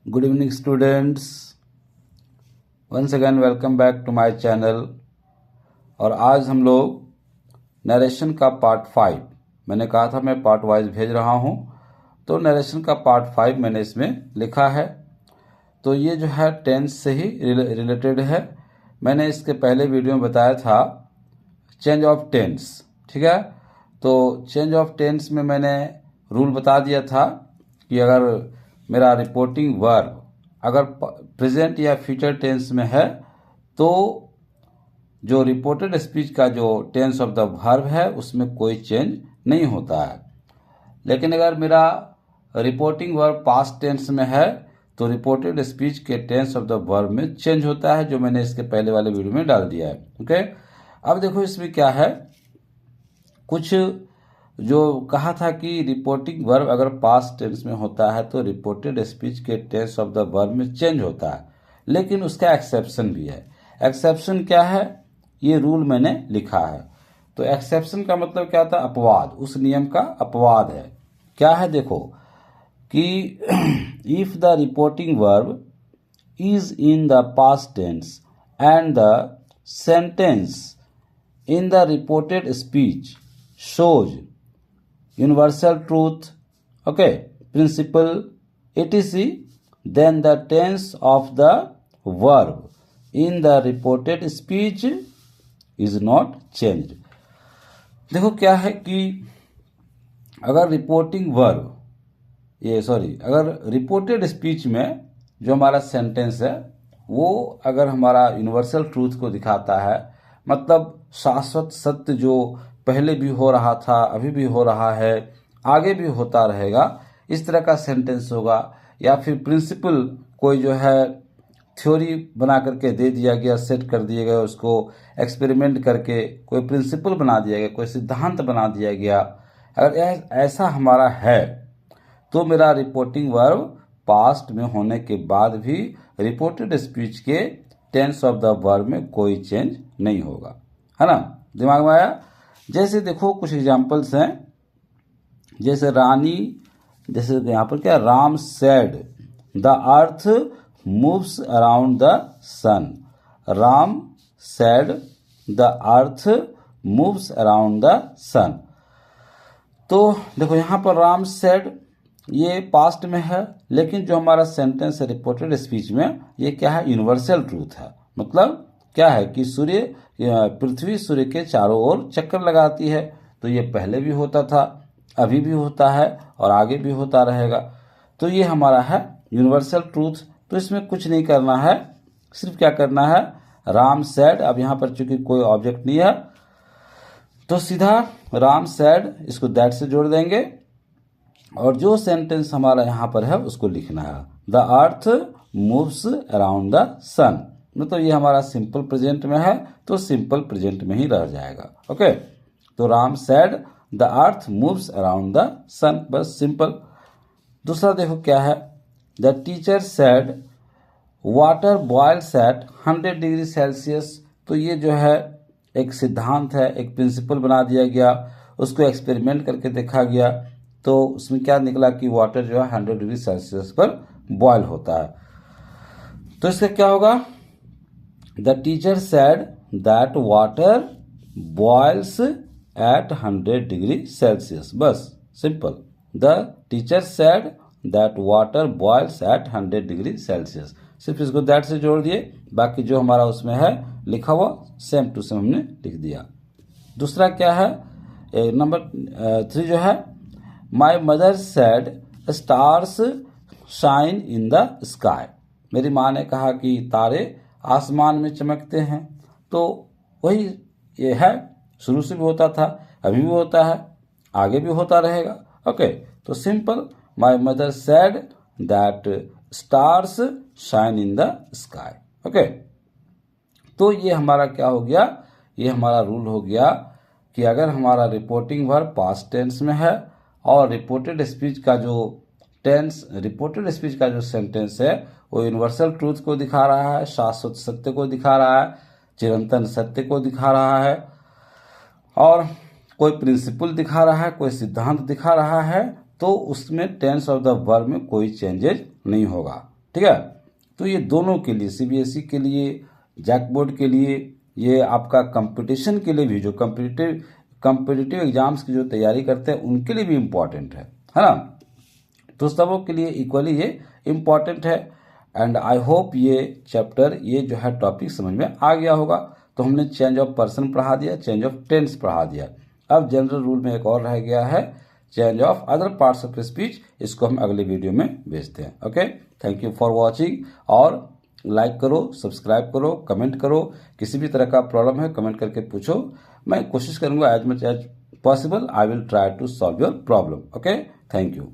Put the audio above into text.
Good evening students, once again welcome back to my channel. और आज हम लोग नरेशन का पार्ट 5, मैंने कहा था मैं पार्ट वाइज भेज रहा हूं, तो नरेशन का पार्ट 5 मैंने इसमें लिखा है। तो ये जो है टेंस से ही रिलेटेड है। मैंने इसके पहले वीडियो में बताया था चेंज ऑफ टेंस, ठीक है। तो चेंज ऑफ टेंस में मैंने रूल बता दिया था कि अगर मेरा रिपोर्टिंग वर्ब अगर प्रेजेंट या फ्यूचर टेंस में है तो जो रिपोर्टेड स्पीच का जो टेंस ऑफ द वर्ब है उसमें कोई चेंज नहीं होता है। लेकिन अगर मेरा रिपोर्टिंग वर्ब पास्ट टेंस में है तो रिपोर्टेड स्पीच के टेंस ऑफ द वर्ब में चेंज होता है, जो मैंने इसके पहले वाले वीडियो में डाल दिया है। ओके, अब देखो इसमें क्या है, कुछ जो कहा था कि रिपोर्टिंग वर्ब अगर पास्ट टेंस में होता है तो रिपोर्टेड स्पीच के टेंस ऑफ द वर्ब में चेंज होता है, लेकिन उसका एक्सेप्शन भी है। एक्सेप्शन क्या है, ये रूल मैंने लिखा है। तो एक्सेप्शन का मतलब क्या था, अपवाद, उस नियम का अपवाद है। क्या है देखो कि if the reporting verb is in the past tense and the sentence in the reported speech shows universal truth, okay, principle, etc., then the tense of the verb in the reported speech is not changed. देखो क्या है कि अगर अगर reported speech में जो हमारा sentence है वो अगर हमारा यूनिवर्सल ट्रूथ को दिखाता है, मतलब शाश्वत सत्य जो पहले भी हो रहा था, अभी भी हो रहा है, आगे भी होता रहेगा, इस तरह का सेंटेंस होगा। या फिर प्रिंसिपल कोई जो है थ्योरी बना करके दे दिया गया, सेट कर दिया गया, उसको एक्सपेरिमेंट करके कोई प्रिंसिपल बना दिया गया, कोई सिद्धांत बना दिया गया, अगर ऐसा हमारा है तो मेरा रिपोर्टिंग वर्ब पास्ट में होने के बाद भी रिपोर्टेड स्पीच के टेंस ऑफ द वर्ब में कोई चेंज नहीं होगा, है ना। दिमाग में आया? जैसे देखो कुछ एग्जाम्पल्स हैं, जैसे रानी, जैसे यहाँ पर क्या, Ram said the earth moves around the sun. Ram said the earth moves around the sun. तो देखो यहाँ पर राम सेड ये पास्ट में है, लेकिन जो हमारा सेंटेंस है रिपोर्टेड स्पीच में, ये क्या है, यूनिवर्सल ट्रूथ है। मतलब क्या है कि पृथ्वी सूर्य के चारों ओर चक्कर लगाती है। तो ये पहले भी होता था, अभी भी होता है और आगे भी होता रहेगा। तो ये हमारा है यूनिवर्सल ट्रूथ। तो इसमें कुछ नहीं करना है, सिर्फ क्या करना है, राम सैड, अब यहाँ पर चूंकि कोई ऑब्जेक्ट नहीं है तो सीधा राम सैड इसको दैट से जोड़ देंगे और जो सेंटेंस हमारा यहाँ पर है उसको लिखना है, the earth moves around the sun. मतलब ये हमारा सिंपल प्रेजेंट में है तो सिंपल प्रेजेंट में ही रह जाएगा। ओके, तो Ram said the earth moves around the sun, बस सिंपल। दूसरा देखो क्या है, the teacher said water boils at 100 degree Celsius. तो ये जो है एक सिद्धांत है, एक प्रिंसिपल बना दिया गया, उसको एक्सपेरिमेंट करके देखा गया, तो उसमें क्या निकला कि वाटर जो है 100 डिग्री सेल्सियस पर बॉयल होता है। तो इसका क्या होगा, the teacher said that water boils at 100 degree Celsius, बस simple. The teacher said that water boils at 100 degree Celsius, सिर्फ इसको दैट से जोड़ दिए, बाकी जो हमारा उसमें है लिखा हुआ सेम टू सेम हमने लिख दिया। दूसरा क्या है, नंबर 3 जो है, my mother said stars shine in the sky. मेरी माँ ने कहा कि तारे आसमान में चमकते हैं। तो वही ये है, शुरू से भी होता था, अभी भी होता है, आगे भी होता रहेगा। ओके, तो simple, my mother said that stars shine in the sky. Okay, तो ये हमारा क्या हो गया, ये हमारा रूल हो गया कि अगर हमारा रिपोर्टिंग वर्ब पास्ट टेंस में है और रिपोर्टेड स्पीच का जो सेंटेंस है वो यूनिवर्सल ट्रूथ को दिखा रहा है, शाश्वत सत्य को दिखा रहा है, चिरंतन सत्य को दिखा रहा है, और कोई प्रिंसिपल दिखा रहा है, कोई सिद्धांत दिखा रहा है, तो उसमें टेंस ऑफ द वर्ब में कोई चेंजेज नहीं होगा। ठीक है। तो ये दोनों के लिए, सीबीएसई के लिए, जैक बोर्ड के लिए, ये आपका कंपटीशन के लिए भी, जो कम्पिटिटिव एग्जाम्स की जो तैयारी करते हैं उनके लिए भी इम्पॉर्टेंट है ना। तो सबों के लिए इक्वली ये इम्पॉर्टेंट है। एंड आई होप ये चैप्टर, ये जो है टॉपिक समझ में आ गया होगा। तो हमने चेंज ऑफ पर्सन पढ़ा दिया, चेंज ऑफ टेंस पढ़ा दिया। अब जनरल रूल में एक और रह गया है, change of other parts of speech. इसको हम अगले वीडियो में भेजते हैं। Okay, thank you for watching. और लाइक करो, सब्सक्राइब करो, कमेंट करो। किसी भी तरह का प्रॉब्लम है कमेंट करके पूछो, मैं कोशिश करूंगा as much as possible I will try to solve your problem. Okay, thank you.